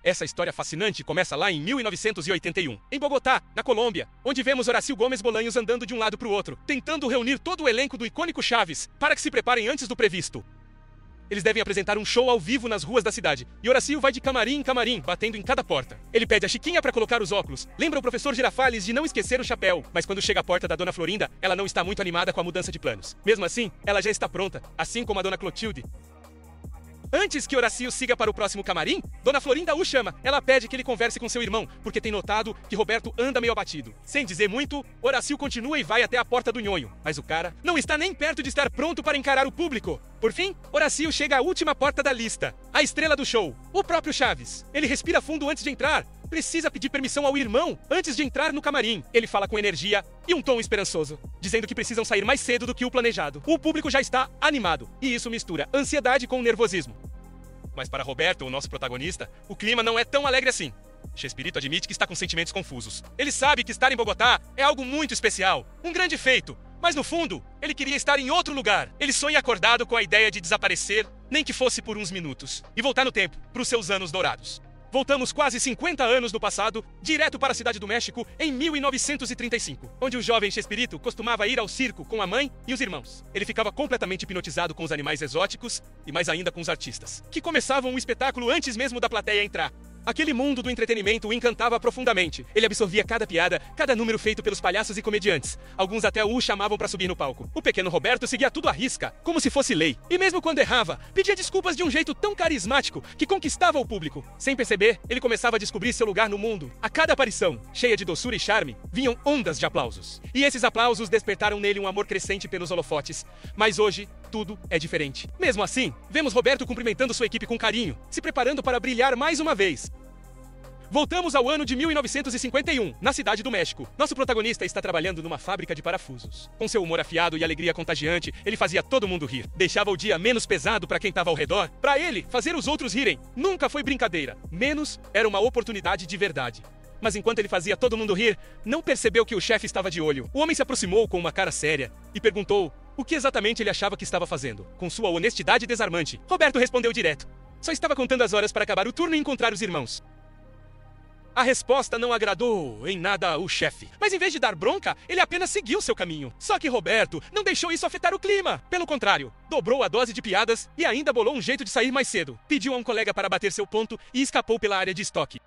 Essa história fascinante começa lá em 1981, em Bogotá, na Colômbia, onde vemos Horacio Gómez Bolaños andando de um lado para o outro, tentando reunir todo o elenco do icônico Chaves para que se preparem antes do previsto. Eles devem apresentar um show ao vivo nas ruas da cidade, e Horacio vai de camarim em camarim, batendo em cada porta. Ele pede a Chiquinha para colocar os óculos, lembra o professor Girafales de não esquecer o chapéu, mas quando chega à porta da Dona Florinda, ela não está muito animada com a mudança de planos. Mesmo assim, ela já está pronta, assim como a Dona Clotilde. Antes que Horacio siga para o próximo camarim, Dona Florinda o chama. Ela pede que ele converse com seu irmão, porque tem notado que Roberto anda meio abatido. Sem dizer muito, Horacio continua e vai até a porta do nhonho. Mas o cara não está nem perto de estar pronto para encarar o público. Por fim, Horacio chega à última porta da lista. A estrela do show, o próprio Chaves. Ele respira fundo antes de entrar. Precisa pedir permissão ao irmão antes de entrar no camarim. Ele fala com energia e um tom esperançoso, dizendo que precisam sair mais cedo do que o planejado. O público já está animado, e isso mistura ansiedade com nervosismo. Mas para Roberto, o nosso protagonista, o clima não é tão alegre assim. Chespirito admite que está com sentimentos confusos. Ele sabe que estar em Bogotá é algo muito especial, um grande feito. Mas no fundo, ele queria estar em outro lugar. Ele sonha acordado com a ideia de desaparecer, nem que fosse por uns minutos, e voltar no tempo, para os seus anos dourados. Voltamos quase 50 anos no passado, direto para a cidade do México, em 1935, onde o jovem Chespirito costumava ir ao circo com a mãe e os irmãos. Ele ficava completamente hipnotizado com os animais exóticos e mais ainda com os artistas, que começavam o espetáculo antes mesmo da plateia entrar. Aquele mundo do entretenimento o encantava profundamente. Ele absorvia cada piada, cada número feito pelos palhaços e comediantes. Alguns até o chamavam para subir no palco. O pequeno Roberto seguia tudo à risca, como se fosse lei. E mesmo quando errava, pedia desculpas de um jeito tão carismático que conquistava o público. Sem perceber, ele começava a descobrir seu lugar no mundo. A cada aparição, cheia de doçura e charme, vinham ondas de aplausos. E esses aplausos despertaram nele um amor crescente pelos holofotes. Mas hoje, tudo é diferente. Mesmo assim, vemos Roberto cumprimentando sua equipe com carinho, se preparando para brilhar mais uma vez. Voltamos ao ano de 1951, na cidade do México. Nosso protagonista está trabalhando numa fábrica de parafusos. Com seu humor afiado e alegria contagiante, ele fazia todo mundo rir. Deixava o dia menos pesado para quem estava ao redor. Para ele, fazer os outros rirem nunca foi brincadeira. Menos era uma oportunidade de verdade. Mas enquanto ele fazia todo mundo rir, não percebeu que o chefe estava de olho. O homem se aproximou com uma cara séria e perguntou o que exatamente ele achava que estava fazendo. Com sua honestidade desarmante, Roberto respondeu direto. Só estava contando as horas para acabar o turno e encontrar os irmãos. A resposta não agradou em nada o chefe. Mas em vez de dar bronca, ele apenas seguiu seu caminho. Só que Roberto não deixou isso afetar o clima. Pelo contrário, dobrou a dose de piadas e ainda bolou um jeito de sair mais cedo. Pediu a um colega para bater seu ponto e escapou pela área de estoque.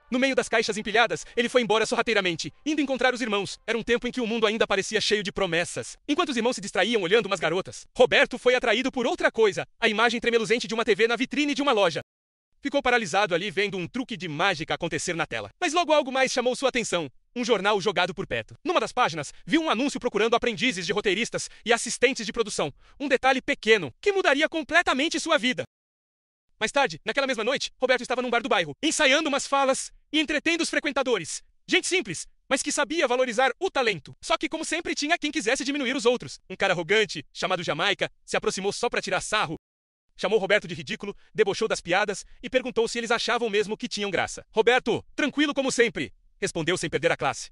No meio das caixas empilhadas, ele foi embora sorrateiramente, indo encontrar os irmãos. Era um tempo em que o mundo ainda parecia cheio de promessas. Enquanto os irmãos se distraíam olhando umas garotas, Roberto foi atraído por outra coisa, a imagem tremeluzente de uma TV na vitrine de uma loja. Ficou paralisado ali vendo um truque de mágica acontecer na tela. Mas logo algo mais chamou sua atenção. Um jornal jogado por perto. Numa das páginas, viu um anúncio procurando aprendizes de roteiristas e assistentes de produção. Um detalhe pequeno, que mudaria completamente sua vida. Mais tarde, naquela mesma noite, Roberto estava num bar do bairro, ensaiando umas falas e entretendo os frequentadores. Gente simples, mas que sabia valorizar o talento. Só que, como sempre, tinha quem quisesse diminuir os outros. Um cara arrogante, chamado Jamaica, se aproximou só para tirar sarro. Chamou Roberto de ridículo, debochou das piadas e perguntou se eles achavam mesmo que tinham graça. Roberto, tranquilo como sempre, respondeu sem perder a classe.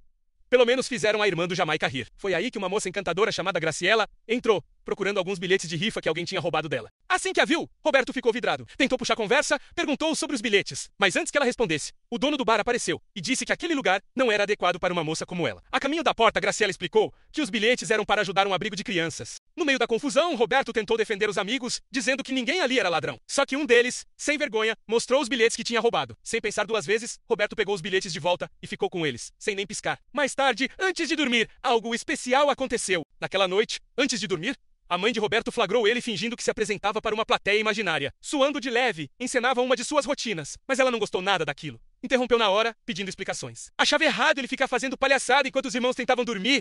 Pelo menos fizeram a irmã do Jamaica rir. Foi aí que uma moça encantadora chamada Graciela entrou, procurando alguns bilhetes de rifa que alguém tinha roubado dela. Assim que a viu, Roberto ficou vidrado. Tentou puxar conversa, perguntou sobre os bilhetes. Mas antes que ela respondesse, o dono do bar apareceu e disse que aquele lugar não era adequado para uma moça como ela. A caminho da porta, Graciela explicou que os bilhetes eram para ajudar um abrigo de crianças. No meio da confusão, Roberto tentou defender os amigos, dizendo que ninguém ali era ladrão. Só que um deles, sem vergonha, mostrou os bilhetes que tinha roubado. Sem pensar duas vezes, Roberto pegou os bilhetes de volta e ficou com eles, sem nem piscar. Mais tarde, antes de dormir, algo especial aconteceu. Naquela noite, antes de dormir, a mãe de Roberto flagrou ele fingindo que se apresentava para uma plateia imaginária. Suando de leve, encenava uma de suas rotinas, mas ela não gostou nada daquilo. Interrompeu na hora, pedindo explicações. Achava errado ele ficar fazendo palhaçada enquanto os irmãos tentavam dormir.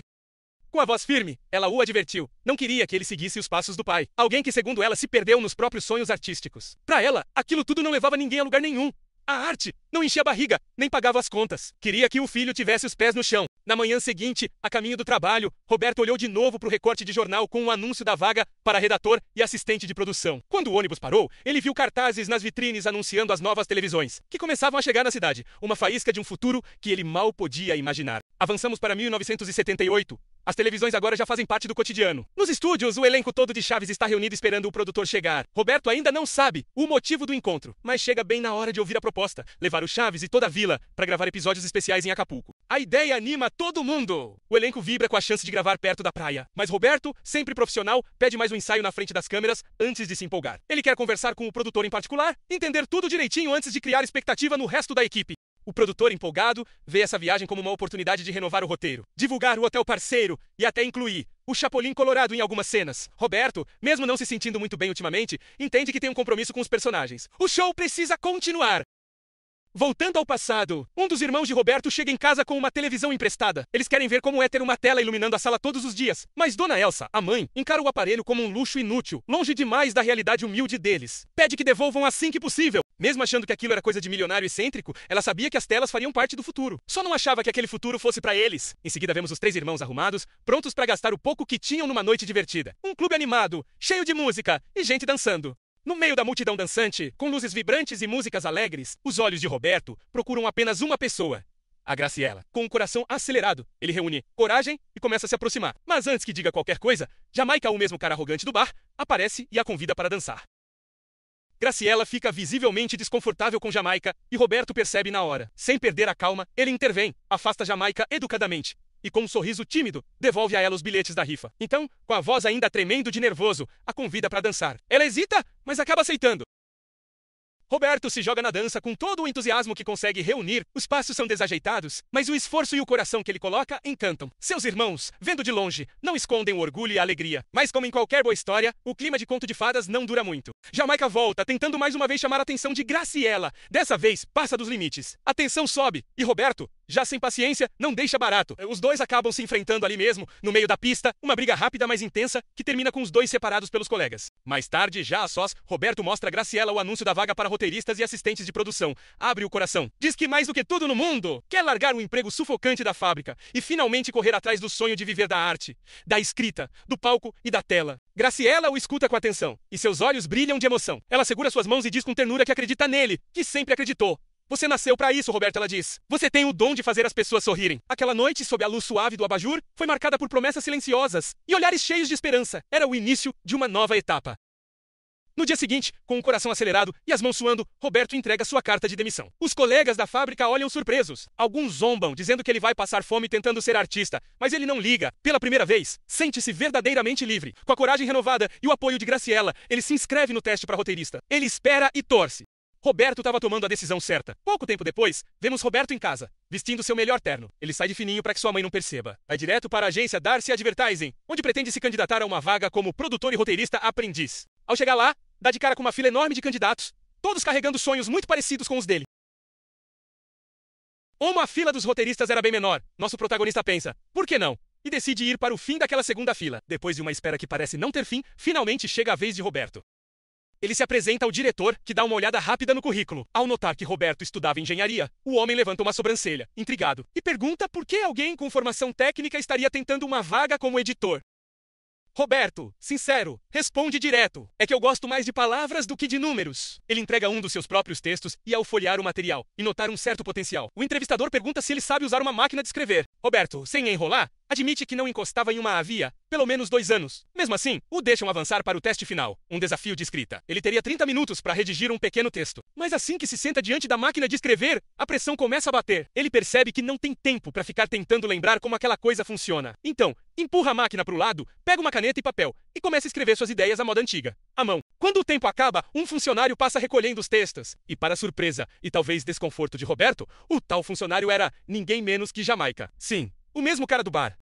Com a voz firme, ela o advertiu. Não queria que ele seguisse os passos do pai. Alguém que, segundo ela, se perdeu nos próprios sonhos artísticos. Para ela, aquilo tudo não levava ninguém a lugar nenhum. A arte não enchia a barriga, nem pagava as contas. Queria que o filho tivesse os pés no chão. Na manhã seguinte, a caminho do trabalho, Roberto olhou de novo para o recorte de jornal com um anúncio da vaga para redator e assistente de produção. Quando o ônibus parou, ele viu cartazes nas vitrines anunciando as novas televisões, que começavam a chegar na cidade. Uma faísca de um futuro que ele mal podia imaginar. Avançamos para 1978, As televisões agora já fazem parte do cotidiano. Nos estúdios, o elenco todo de Chaves está reunido esperando o produtor chegar. Roberto ainda não sabe o motivo do encontro, mas chega bem na hora de ouvir a proposta: levar o Chaves e toda a vila para gravar episódios especiais em Acapulco. A ideia anima todo mundo. O elenco vibra com a chance de gravar perto da praia. Mas Roberto, sempre profissional, pede mais um ensaio na frente das câmeras antes de se empolgar. Ele quer conversar com o produtor em particular, entender tudo direitinho antes de criar expectativa no resto da equipe. O produtor, empolgado, vê essa viagem como uma oportunidade de renovar o roteiro, divulgar o hotel parceiro e até incluir o Chapolin Colorado em algumas cenas. Roberto, mesmo não se sentindo muito bem ultimamente, entende que tem um compromisso com os personagens. O show precisa continuar. Voltando ao passado, um dos irmãos de Roberto chega em casa com uma televisão emprestada. Eles querem ver como é ter uma tela iluminando a sala todos os dias. Mas Dona Elsa, a mãe, encara o aparelho como um luxo inútil, longe demais da realidade humilde deles. Pede que devolvam assim que possível. Mesmo achando que aquilo era coisa de milionário excêntrico, ela sabia que as telas fariam parte do futuro. Só não achava que aquele futuro fosse pra eles. Em seguida vemos os três irmãos arrumados, prontos pra gastar o pouco que tinham numa noite divertida. Um clube animado, cheio de música e gente dançando. No meio da multidão dançante, com luzes vibrantes e músicas alegres, os olhos de Roberto procuram apenas uma pessoa: a Graciela. Com o coração acelerado, ele reúne coragem e começa a se aproximar. Mas antes que diga qualquer coisa, Jamaica, o mesmo cara arrogante do bar, aparece e a convida para dançar. Graciela fica visivelmente desconfortável com Jamaica e Roberto percebe na hora. Sem perder a calma, ele intervém, afasta Jamaica educadamente e, com um sorriso tímido, devolve a ela os bilhetes da rifa. Então, com a voz ainda tremendo de nervoso, a convida para dançar. Ela hesita, mas acaba aceitando. Roberto se joga na dança com todo o entusiasmo que consegue reunir. Os passos são desajeitados, mas o esforço e o coração que ele coloca encantam. Seus irmãos, vendo de longe, não escondem o orgulho e a alegria. Mas como em qualquer boa história, o clima de conto de fadas não dura muito. Jamaica volta, tentando mais uma vez chamar a atenção de Graciela. Dessa vez, passa dos limites. A tensão sobe e Roberto, já sem paciência, não deixa barato. Os dois acabam se enfrentando ali mesmo, no meio da pista, uma briga rápida, mas intensa, que termina com os dois separados pelos colegas. Mais tarde, já a sós, Roberto mostra a Graciela o anúncio da vaga para roteiristas e assistentes de produção. Abre o coração. Diz que mais do que tudo no mundo, quer largar o emprego sufocante da fábrica e finalmente correr atrás do sonho de viver da arte, da escrita, do palco e da tela. Graciela o escuta com atenção, e seus olhos brilham de emoção. Ela segura suas mãos e diz com ternura que acredita nele, que sempre acreditou. Você nasceu pra isso, Roberto, ela diz. Você tem o dom de fazer as pessoas sorrirem. Aquela noite, sob a luz suave do abajur, foi marcada por promessas silenciosas e olhares cheios de esperança. Era o início de uma nova etapa. No dia seguinte, com o coração acelerado e as mãos suando, Roberto entrega sua carta de demissão. Os colegas da fábrica olham surpresos. Alguns zombam, dizendo que ele vai passar fome tentando ser artista, mas ele não liga. Pela primeira vez, sente-se verdadeiramente livre. Com a coragem renovada e o apoio de Graciela, ele se inscreve no teste para roteirista. Ele espera e torce. Roberto estava tomando a decisão certa. Pouco tempo depois, vemos Roberto em casa, vestindo seu melhor terno. Ele sai de fininho para que sua mãe não perceba. Vai direto para a agência Darcy Advertising, onde pretende se candidatar a uma vaga como produtor e roteirista aprendiz. Ao chegar lá, dá de cara com uma fila enorme de candidatos, todos carregando sonhos muito parecidos com os dele. Uma fila dos roteiristas era bem menor. Nosso protagonista pensa, por que não? E decide ir para o fim daquela segunda fila. Depois de uma espera que parece não ter fim, finalmente chega a vez de Roberto. Ele se apresenta ao diretor, que dá uma olhada rápida no currículo. Ao notar que Roberto estudava engenharia, o homem levanta uma sobrancelha, intrigado, e pergunta por que alguém com formação técnica estaria tentando uma vaga como editor. Roberto, sincero, responde direto. É que eu gosto mais de palavras do que de números. Ele entrega um dos seus próprios textos e, ao folhear o material e notar um certo potencial, o entrevistador pergunta se ele sabe usar uma máquina de escrever. Roberto, sem enrolar, admite que não encostava em uma havia pelo menos 2 anos. Mesmo assim, o deixam avançar para o teste final, um desafio de escrita. Ele teria 30 minutos para redigir um pequeno texto. Mas assim que se senta diante da máquina de escrever, a pressão começa a bater. Ele percebe que não tem tempo para ficar tentando lembrar como aquela coisa funciona. Então, empurra a máquina para o lado, pega uma caneta e papel e começa a escrever suas ideias à moda antiga, à mão. Quando o tempo acaba, um funcionário passa recolhendo os textos. E para surpresa e talvez desconforto de Roberto, o tal funcionário era ninguém menos que Jamaica. Sim, o mesmo cara do bar.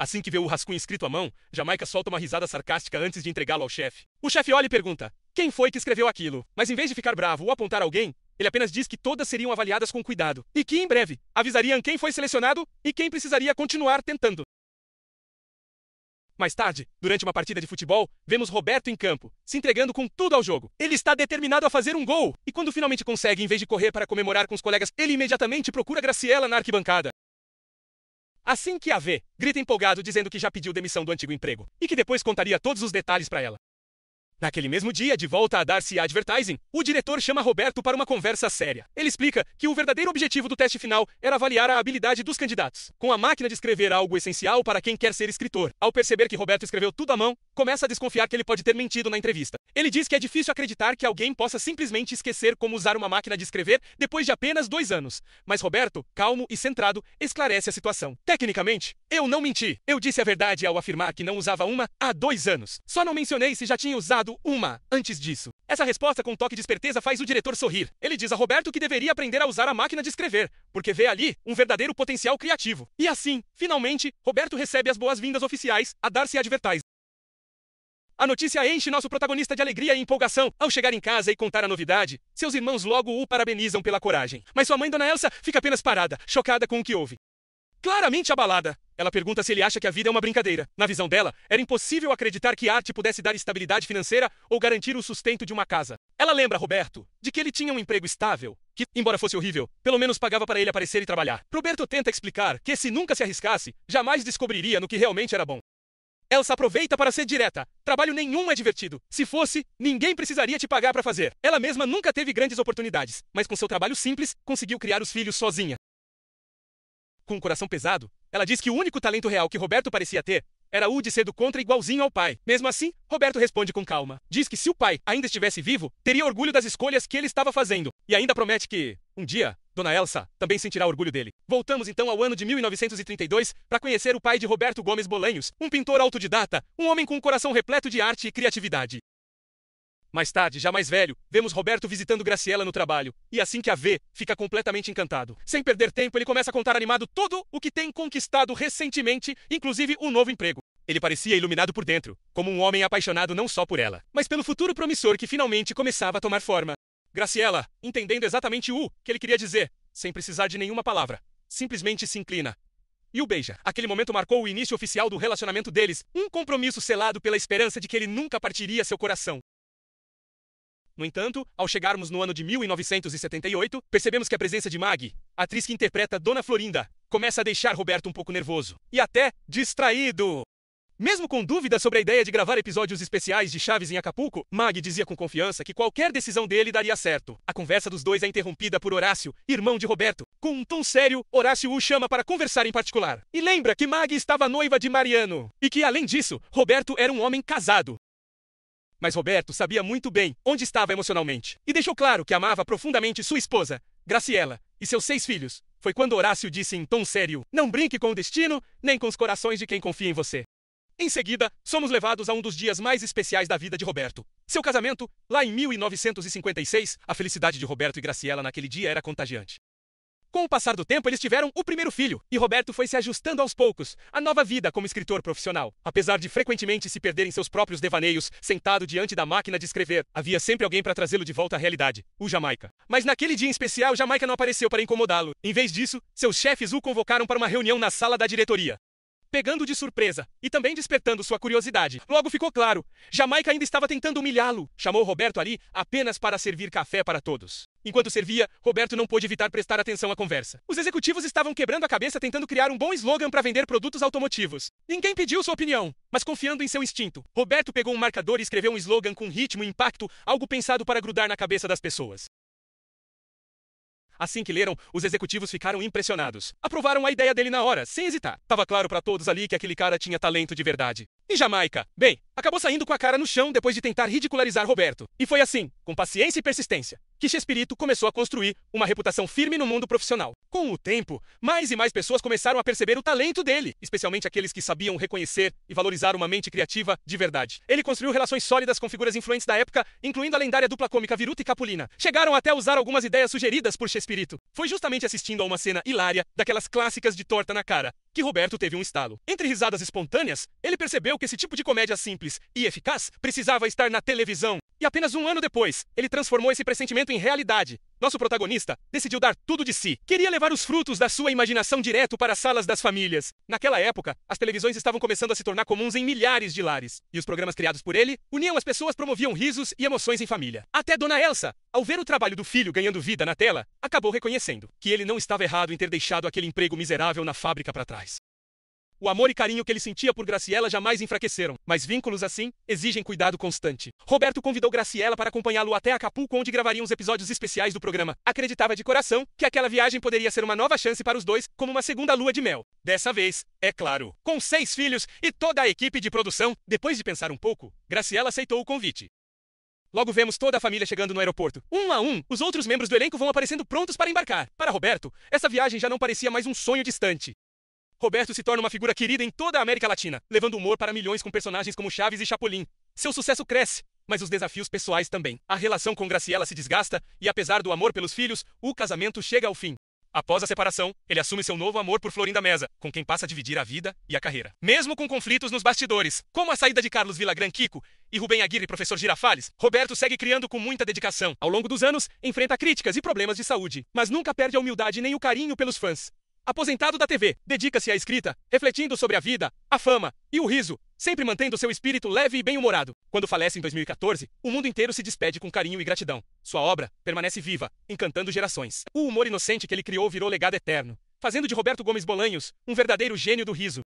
Assim que vê o rascunho escrito à mão, Jamaica solta uma risada sarcástica antes de entregá-lo ao chefe. O chefe olha e pergunta, quem foi que escreveu aquilo? Mas em vez de ficar bravo ou apontar alguém, ele apenas diz que todas seriam avaliadas com cuidado. E que, em breve, avisariam quem foi selecionado e quem precisaria continuar tentando. Mais tarde, durante uma partida de futebol, vemos Roberto em campo, se entregando com tudo ao jogo. Ele está determinado a fazer um gol. E quando finalmente consegue, em vez de correr para comemorar com os colegas, ele imediatamente procura Graciela na arquibancada. Assim que a vê, grita empolgado dizendo que já pediu demissão do antigo emprego e que depois contaria todos os detalhes para ela. Naquele mesmo dia, de volta a Darcy Advertising, o diretor chama Roberto para uma conversa séria. Ele explica que o verdadeiro objetivo do teste final era avaliar a habilidade dos candidatos, com a máquina de escrever algo essencial para quem quer ser escritor. Ao perceber que Roberto escreveu tudo à mão, começa a desconfiar que ele pode ter mentido na entrevista. Ele diz que é difícil acreditar que alguém possa simplesmente esquecer como usar uma máquina de escrever depois de apenas 2 anos. Mas Roberto, calmo e centrado, esclarece a situação. Tecnicamente, eu não menti. Eu disse a verdade ao afirmar que não usava uma há 2 anos. Só não mencionei se já tinha usado uma antes disso. Essa resposta com um toque de esperteza faz o diretor sorrir. Ele diz a Roberto que deveria aprender a usar a máquina de escrever, porque vê ali um verdadeiro potencial criativo. E assim, finalmente, Roberto recebe as boas-vindas oficiais a Darcy Advertising. A notícia enche nosso protagonista de alegria e empolgação. Ao chegar em casa e contar a novidade, seus irmãos logo o parabenizam pela coragem. Mas sua mãe, Dona Elsa, fica apenas parada, chocada com o que ouve. Claramente abalada, ela pergunta se ele acha que a vida é uma brincadeira. Na visão dela, era impossível acreditar que a arte pudesse dar estabilidade financeira ou garantir o sustento de uma casa. Ela lembra Roberto de que ele tinha um emprego estável, que, embora fosse horrível, pelo menos pagava para ele aparecer e trabalhar. Roberto tenta explicar que, se nunca se arriscasse, jamais descobriria no que realmente era bom. Elsa aproveita para ser direta. Trabalho nenhum é divertido. Se fosse, ninguém precisaria te pagar para fazer. Ela mesma nunca teve grandes oportunidades, mas com seu trabalho simples, conseguiu criar os filhos sozinha. Com um coração pesado, ela diz que o único talento real que Roberto parecia ter era o de ser do contra igualzinho ao pai. Mesmo assim, Roberto responde com calma. Diz que se o pai ainda estivesse vivo, teria orgulho das escolhas que ele estava fazendo. E ainda promete que, um dia, Dona Elsa também sentirá orgulho dele. Voltamos então ao ano de 1932 para conhecer o pai de Roberto Gomes Bolanhos, um pintor autodidata, um homem com um coração repleto de arte e criatividade. Mais tarde, já mais velho, vemos Roberto visitando Graciela no trabalho, e assim que a vê, fica completamente encantado. Sem perder tempo, ele começa a contar animado tudo o que tem conquistado recentemente, inclusive um novo emprego. Ele parecia iluminado por dentro, como um homem apaixonado não só por ela, mas pelo futuro promissor que finalmente começava a tomar forma. Graciela, entendendo exatamente o que ele queria dizer, sem precisar de nenhuma palavra, simplesmente se inclina e o beija. Aquele momento marcou o início oficial do relacionamento deles, um compromisso selado pela esperança de que ele nunca partiria seu coração. No entanto, ao chegarmos no ano de 1978, percebemos que a presença de Maggie, a atriz que interpreta Dona Florinda, começa a deixar Roberto um pouco nervoso e até distraído. Mesmo com dúvidas sobre a ideia de gravar episódios especiais de Chaves em Acapulco, Maggie dizia com confiança que qualquer decisão dele daria certo. A conversa dos dois é interrompida por Horácio, irmão de Roberto. Com um tom sério, Horácio o chama para conversar em particular. E lembra que Maggie estava noiva de Mariano. E que, além disso, Roberto era um homem casado. Mas Roberto sabia muito bem onde estava emocionalmente. E deixou claro que amava profundamente sua esposa, Graciela, e seus 6 filhos. Foi quando Horácio disse em tom sério: "Não brinque com o destino, nem com os corações de quem confia em você." Em seguida, somos levados a um dos dias mais especiais da vida de Roberto. Seu casamento, lá em 1956, a felicidade de Roberto e Graciela naquele dia era contagiante. Com o passar do tempo, eles tiveram o primeiro filho, e Roberto foi se ajustando aos poucos à nova vida como escritor profissional. Apesar de frequentemente se perder em seus próprios devaneios, sentado diante da máquina de escrever, havia sempre alguém para trazê-lo de volta à realidade, o Jamaica. Mas naquele dia em especial, Jamaica não apareceu para incomodá-lo. Em vez disso, seus chefes o convocaram para uma reunião na sala da diretoria, pegando de surpresa e também despertando sua curiosidade. Logo ficou claro, Jamaica ainda estava tentando humilhá-lo. Chamou Roberto ali apenas para servir café para todos. Enquanto servia, Roberto não pôde evitar prestar atenção à conversa. Os executivos estavam quebrando a cabeça tentando criar um bom slogan para vender produtos automotivos. Ninguém pediu sua opinião, mas confiando em seu instinto, Roberto pegou um marcador e escreveu um slogan com ritmo e impacto, algo pensado para grudar na cabeça das pessoas. Assim que leram, os executivos ficaram impressionados. Aprovaram a ideia dele na hora, sem hesitar. Tava claro para todos ali que aquele cara tinha talento de verdade. E Jamaica? Bem, acabou saindo com a cara no chão depois de tentar ridicularizar Roberto. E foi assim, com paciência e persistência, que Chespirito começou a construir uma reputação firme no mundo profissional. Com o tempo, mais e mais pessoas começaram a perceber o talento dele, especialmente aqueles que sabiam reconhecer e valorizar uma mente criativa de verdade. Ele construiu relações sólidas com figuras influentes da época, incluindo a lendária dupla cômica Viruta e Capulina. Chegaram até a usar algumas ideias sugeridas por Chespirito. Foi justamente assistindo a uma cena hilária, daquelas clássicas de torta na cara, que Roberto teve um estalo. Entre risadas espontâneas, ele percebeu que esse tipo de comédia simples e eficaz precisava estar na televisão. E apenas um ano depois, ele transformou esse pressentimento em realidade. Nosso protagonista decidiu dar tudo de si. Queria levar os frutos da sua imaginação direto para as salas das famílias. Naquela época, as televisões estavam começando a se tornar comuns em milhares de lares. E os programas criados por ele uniam as pessoas, promoviam risos e emoções em família. Até Dona Elsa, ao ver o trabalho do filho ganhando vida na tela, acabou reconhecendo que ele não estava errado em ter deixado aquele emprego miserável na fábrica para trás. O amor e carinho que ele sentia por Graciela jamais enfraqueceram, mas vínculos assim exigem cuidado constante. Roberto convidou Graciela para acompanhá-lo até Acapulco, onde gravariam os episódios especiais do programa. Acreditava de coração que aquela viagem poderia ser uma nova chance para os dois, como uma segunda lua de mel. Dessa vez, é claro, com 6 filhos e toda a equipe de produção. Depois de pensar um pouco, Graciela aceitou o convite. Logo vemos toda a família chegando no aeroporto. Um a um, os outros membros do elenco vão aparecendo prontos para embarcar. Para Roberto, essa viagem já não parecia mais um sonho distante. Roberto se torna uma figura querida em toda a América Latina, levando humor para milhões com personagens como Chaves e Chapolin. Seu sucesso cresce, mas os desafios pessoais também. A relação com Graciela se desgasta e, apesar do amor pelos filhos, o casamento chega ao fim. Após a separação, ele assume seu novo amor por Florinda Meza, com quem passa a dividir a vida e a carreira. Mesmo com conflitos nos bastidores, como a saída de Carlos Villagrán Kiko e Rubem Aguirre Professor Girafales, Roberto segue criando com muita dedicação. Ao longo dos anos, enfrenta críticas e problemas de saúde, mas nunca perde a humildade nem o carinho pelos fãs. Aposentado da TV, dedica-se à escrita, refletindo sobre a vida, a fama e o riso, sempre mantendo seu espírito leve e bem-humorado. Quando falece em 2014, o mundo inteiro se despede com carinho e gratidão. Sua obra permanece viva, encantando gerações. O humor inocente que ele criou virou legado eterno, fazendo de Roberto Gomes Bolanhos um verdadeiro gênio do riso.